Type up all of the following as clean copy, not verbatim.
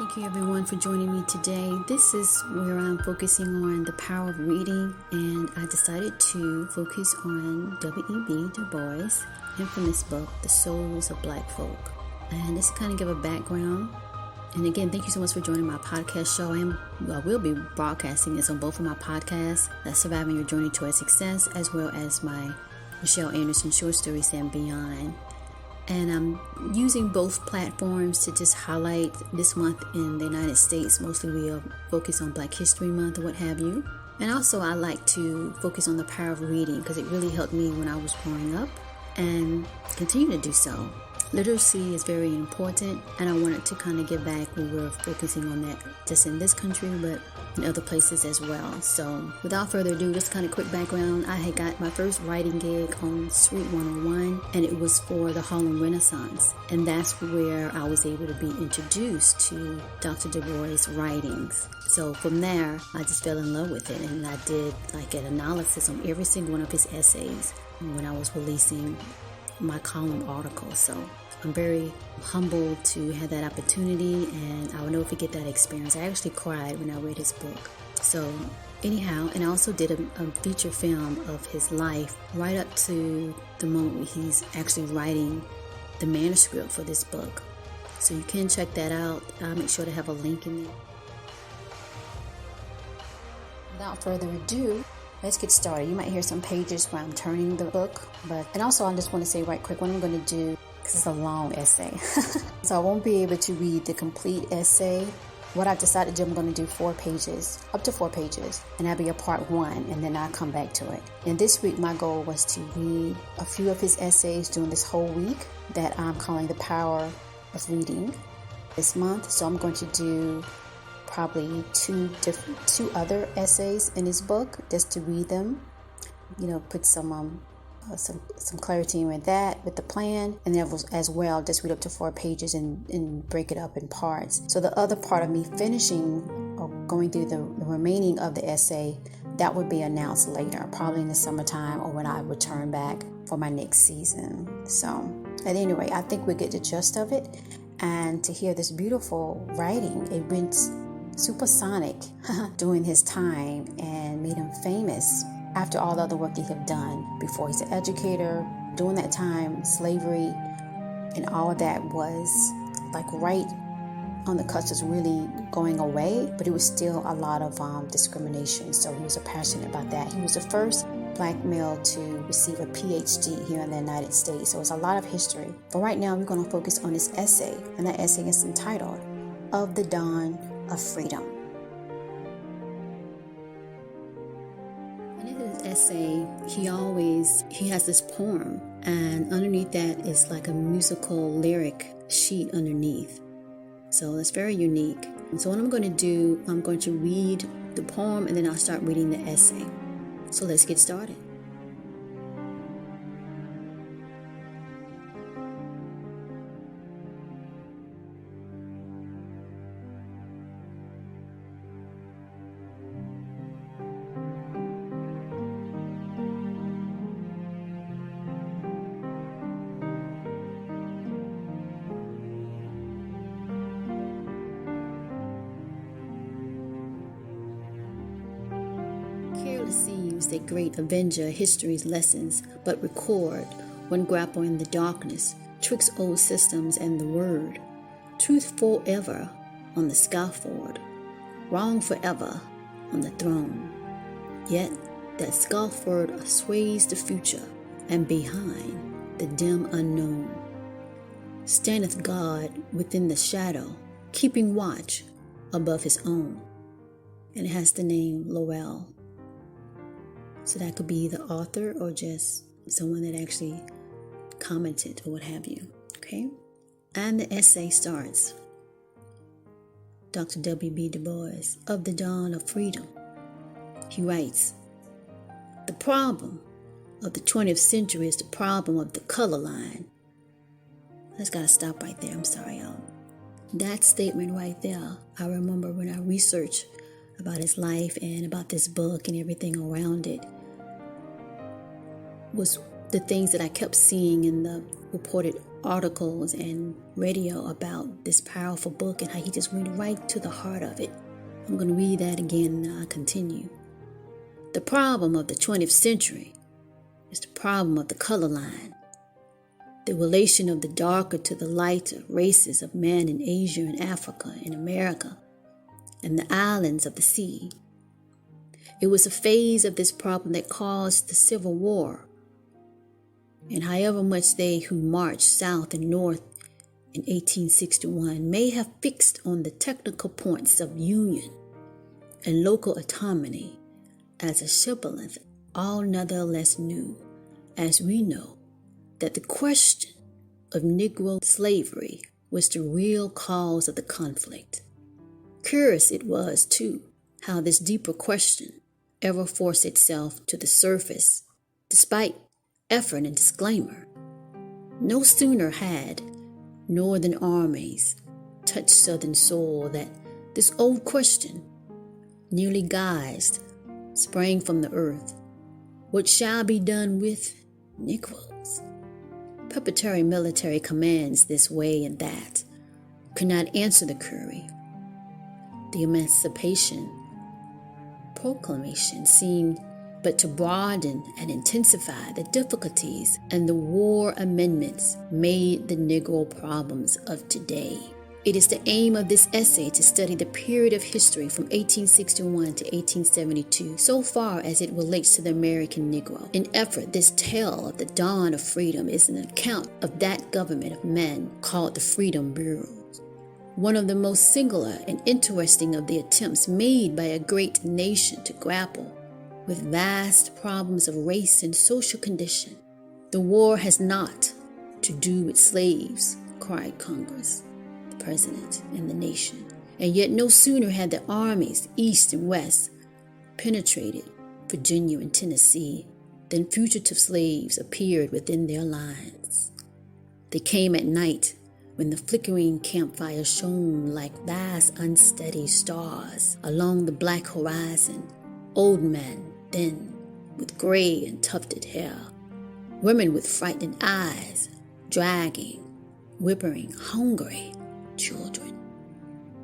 Thank you everyone for joining me today. This is where I'm focusing on the power of reading, and I decided to focus on W.E.B. DuBois' infamous book, The Souls of Black Folk. And this kind of give a background. And again, thank you so much for joining my podcast show. I will be broadcasting this on both of my podcasts, that's Surviving Your Journey Toward Success, as well as my Nichel Anderson short stories and beyond. And I'm using both platforms to just highlight this month in the United States. Mostly we are focused on Black History Month or what have you. And also I like to focus on the power of reading because it really helped me when I was growing up and continue to do so. Literacy is very important, and I wanted to kind of give back when we're focusing on that just in this country, but in other places as well. So without further ado, just kind of quick background. I had got my first writing gig on Suite 101, and it was for the Harlem Renaissance. And that's where I was able to be introduced to Dr. DuBois' writings. So from there, I just fell in love with it, and I did like an analysis on every single one of his essays when I was releasing my column article. So I'm very humbled to have that opportunity, and I will never forget that experience. I actually cried when I read his book. So anyhow, and I also did a feature film of his life right up to the moment where he's actually writing the manuscript for this book. So you can check that out. I'll make sure to have a link in there. Without further ado, let's get started. You might hear some pages where I'm turning the book, and also I just want to say right quick what I'm going to do, because it's a long essay. So I won't be able to read the complete essay. What I've decided to do, I'm going to do 4 pages, up to 4 pages, and that'll be a part 1, and then I'll come back to it. And this week my goal was to read a few of his essays during this whole week that I'm calling the power of reading this month. So I'm going to do probably two other essays in his book just to read them, put some clarity with that, with the plan, and then as well just read up to 4 pages and break it up in parts. So the other part of me finishing or going through the remaining of the essay, that would be announced later, probably in the summertime or when I return back for my next season. So at any rate, I think we get the gist of it, and to hear this beautiful writing, it went supersonic during his time and made him famous after all the other work he had done before. He's an educator. During that time, slavery and all of that was like right on the cusp of really going away, but it was still a lot of discrimination. So he was passionate about that. He was the first Black male to receive a PhD here in the United States. So it's a lot of history. But right now we're going to focus on this essay, and that essay is entitled Of the Dawn of Freedom. And in his essay, he has this poem, and underneath that is like a musical lyric sheet underneath. So it's very unique. And so what I'm going to do, I'm going to read the poem and then I'll start reading the essay. So let's get started. Seems that great avenger history's lessons but record when grappling the darkness, tricks old systems and the word, truth forever on the scaffold, wrong forever on the throne. Yet that scaffold sways the future, and behind the dim unknown standeth God within the shadow, keeping watch above his own. And it has the name Lowell. So that could be the author or just someone that actually commented or what have you. Okay? And the essay starts. Dr. W.E.B. DuBois, Of the Dawn of Freedom. He writes, the problem of the 20th century is the problem of the color line. I just got to stop right there. I'm sorry, y'all. That statement right there, I remember when I researched about his life and about this book and everything around it, was the things that I kept seeing in the reported articles and radio about this powerful book and how he just went right to the heart of it. I'm going to read that again and I'll continue. The problem of the 20th century is the problem of the color line. The relation of the darker to the lighter races of men in Asia and Africa and America and the islands of the sea. It was a phase of this problem that caused the Civil War. And however much they who marched south and north in 1861 may have fixed on the technical points of union and local autonomy as a shibboleth, all nonetheless knew, as we know, that the question of Negro slavery was the real cause of the conflict. Curious it was, too, how this deeper question ever forced itself to the surface, despite effort and disclaimer. No sooner had Northern armies touched Southern soil that this old question, nearly guised, sprang from the earth. What shall be done with Negroes? Preparatory military commands this way and that could not answer the query. The Emancipation Proclamation seemed but to broaden and intensify the difficulties, and the war amendments made the Negro problems of today. It is the aim of this essay to study the period of history from 1861 to 1872, so far as it relates to the American Negro. In effort, this tale of the dawn of freedom is an account of that government of men called the Freedom Bureau. One of the most singular and interesting of the attempts made by a great nation to grapple with vast problems of race and social condition. The war has not to do with slaves, cried Congress, the President, and the nation. And yet no sooner had the armies, East and West, penetrated Virginia and Tennessee than fugitive slaves appeared within their lines. They came at night, when the flickering campfire shone like vast unsteady stars along the black horizon. Old men, thin, with gray and tufted hair, women with frightened eyes, dragging, whimpering, hungry children,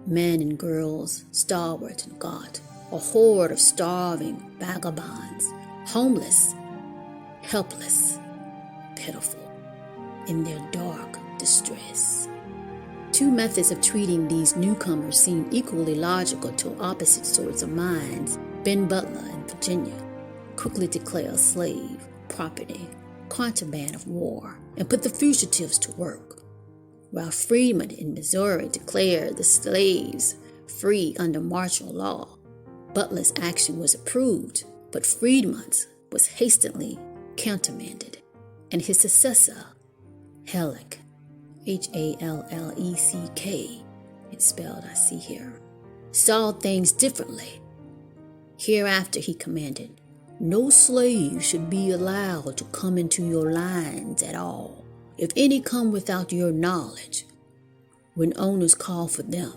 men and girls, stalwart and gaunt, a horde of starving vagabonds, homeless, helpless, pitiful, in their dark distress. Two methods of treating these newcomers seem equally logical to opposite sorts of minds. Ben Butler in Virginia quickly declared slave property contraband of war and put the fugitives to work, while Freedman in Missouri declared the slaves free under martial law. Butler's action was approved, but Freedman's was hastily countermanded, and his successor, Halleck, Halleck, it's spelled I see here, saw things differently. Hereafter he commanded, no slave should be allowed to come into your lines at all. If any come without your knowledge, when owners call for them,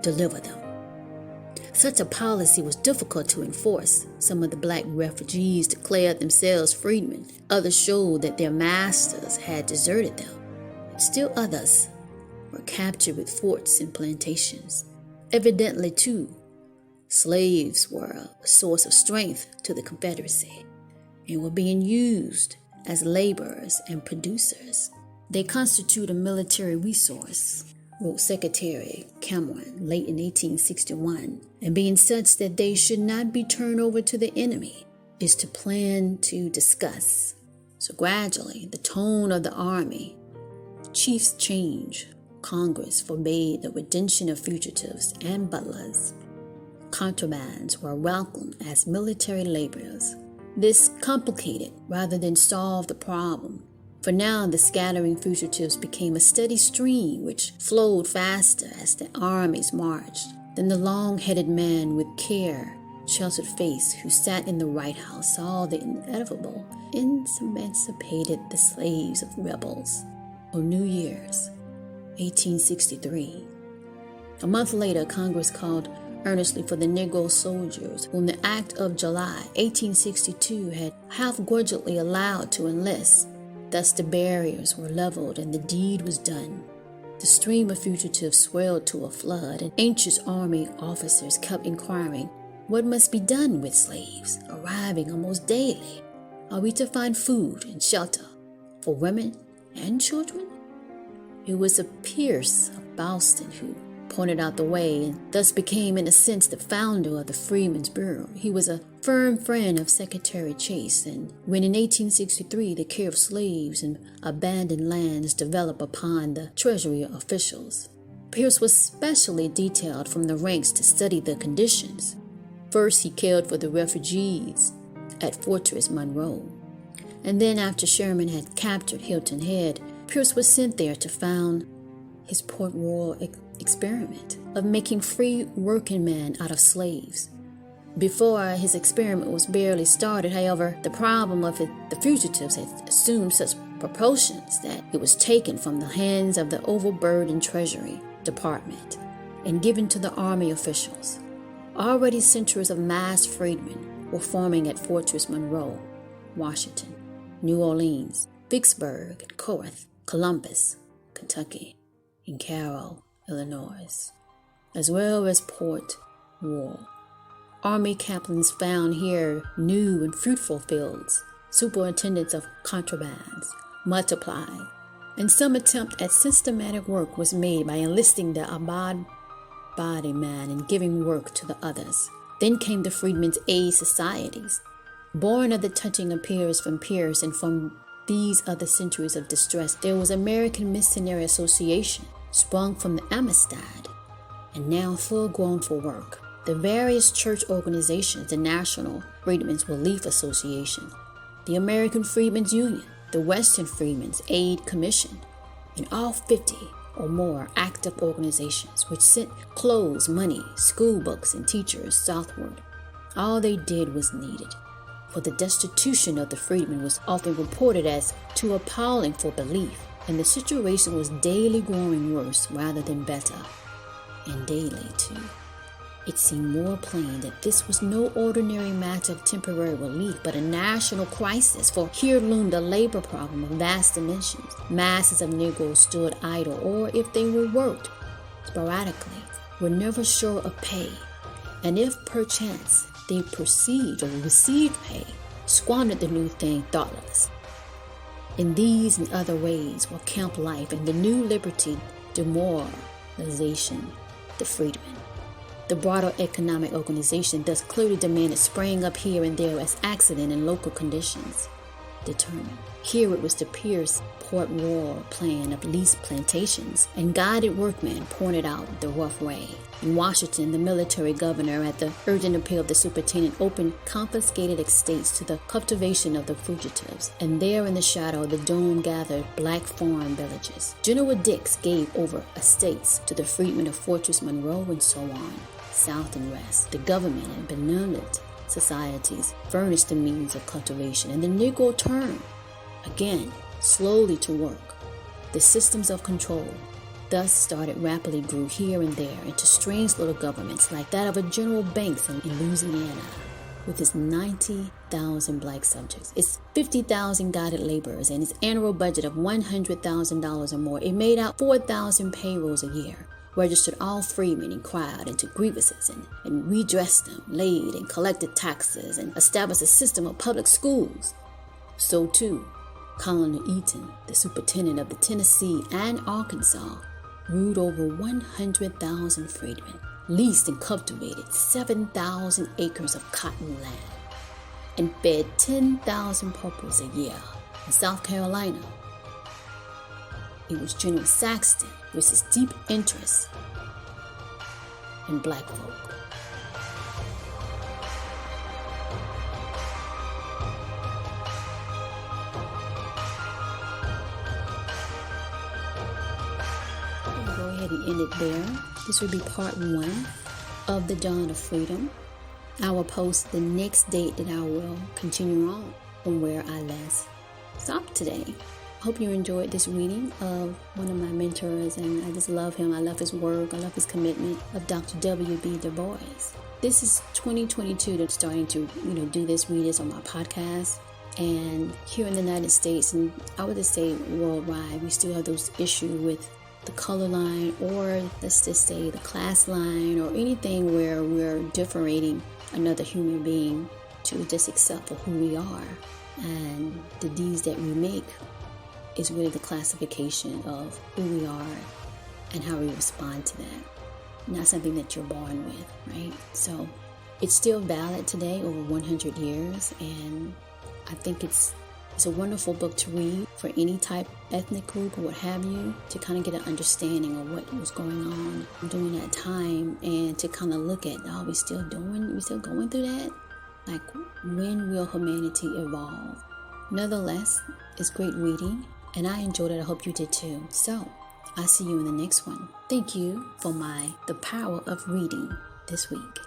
deliver them. Such a policy was difficult to enforce. Some of the black refugees declared themselves freedmen. Others showed that their masters had deserted them. Still others were captured with forts and plantations. Evidently, too, slaves were a source of strength to the Confederacy and were being used as laborers and producers. They constitute a military resource, wrote Secretary Cameron late in 1861, and being such that they should not be turned over to the enemy is to plan to discuss. So gradually, the tone of the army chiefs changed. Congress forbade the redemption of fugitives and butlers. Contrabands were welcomed as military laborers. This complicated rather than solved the problem, for now the scattering fugitives became a steady stream which flowed faster as the armies marched. Then the long-headed man with care, sheltered face who sat in the White House saw the inevitable, emancipated the slaves of rebels. On New Year's, 1863. A month later, Congress called earnestly for the Negro soldiers, whom the Act of July, 1862 had half-grudgingly allowed to enlist. Thus the barriers were leveled and the deed was done. The stream of fugitives swelled to a flood, and anxious army officers kept inquiring, what must be done with slaves arriving almost daily? Are we to find food and shelter for women and children? It was a Pierce of Boston who pointed out the way and thus became, in a sense, the founder of the Freedmen's Bureau. He was a firm friend of Secretary Chase, and when in 1863 the care of slaves and abandoned lands developed upon the Treasury officials, Pierce was specially detailed from the ranks to study the conditions. First, he cared for the refugees at Fortress Monroe, and then after Sherman had captured Hilton Head, Pierce was sent there to found his Port Royal experiment of making free working men out of slaves. Before his experiment was barely started, however, the problem of the fugitives had assumed such proportions that it was taken from the hands of the overburdened Treasury Department and given to the Army officials. Already centers of mass freedmen were forming at Fortress Monroe, Washington, New Orleans, Vicksburg, and Corinth, Columbus, Kentucky, and Cairo, Illinois, as well as Port Royal. Army captains found here new and fruitful fields. Superintendents of contrabands multiplied, and some attempt at systematic work was made by enlisting the body man and giving work to the others. Then came the Freedmen's Aid Societies, born of the touching of Pierce from Pierce, and from these other centuries of distress, there was American Missionary Association, sprung from the Amistad, and now full grown for work. The various church organizations, the National Freedmen's Relief Association, the American Freedmen's Union, the Western Freedmen's Aid Commission, and all 50 or more active organizations which sent clothes, money, school books, and teachers southward. All they did was needed, for the destitution of the freedmen was often reported as too appalling for belief, and the situation was daily growing worse rather than better, and daily too. It seemed more plain that this was no ordinary matter of temporary relief, but a national crisis, for here loomed a labor problem of vast dimensions. Masses of Negroes stood idle, or if they were worked sporadically, were never sure of pay, and if perchance they perceived or received pay, squandered the new thing thoughtless. In these and other ways were camp life and the new liberty demoralization, the freedmen. The broader economic organization thus clearly demanded sprang up here and there as accident and local conditions determined. Here it was the Pierce Port Royal plan of leased plantations, and guided workmen pointed out the rough way. In Washington, the military governor, at the urgent appeal of the superintendent, opened confiscated estates to the cultivation of the fugitives, and there in the shadow of the dome gathered black farm villages. General Dix gave over estates to the freedmen of Fortress Monroe, and so on, south and west. The government and benevolent societies furnished the means of cultivation, and the Negro turned again slowly to work. The systems of control thus started rapidly grew here and there into strange little governments like that of a General Banks in Louisiana, with its 90,000 black subjects, its 50,000 guided laborers, and its annual budget of $100,000 or more. It made out 4,000 payrolls a year, registered all freemen, inquired into grievances and redressed them, laid and collected taxes, and established a system of public schools. So too, Colonel Eaton, the superintendent of the Tennessee and Arkansas, ruled over 100,000 freedmen, leased and cultivated 7,000 acres of cotton land, and fed 10,000 paupers a year. In South Carolina, it was General Saxton with his deep interest in black folk. Go ahead and end it there. This will be part 1 of the Dawn of Freedom. I will post the next date that I will continue on from where I last stopped today. I hope you enjoyed this reading of one of my mentors, and I just love him. I love his work. I love his commitment, of Dr. W.E.B. DuBois. This is 2022 that's starting to, do this, read this on my podcast. And here in the United States, and I would just say worldwide, we still have those issues with the color line, or let's just say the class line, or anything where we're differentiating another human being to just accept for who we are. And the deeds that we make is really the classification of who we are and how we respond to that. Not something that you're born with, right? So it's still valid today, over 100 years, and I think it's a wonderful book to read for any type ethnic group or what have you, to kind of get an understanding of what was going on during that time, and to kind of look at, oh, we still going through that? Like, when will humanity evolve? Nonetheless, it's great reading, and I enjoyed it. I hope you did too. So I'll see you in the next one. Thank you for the power of reading this week.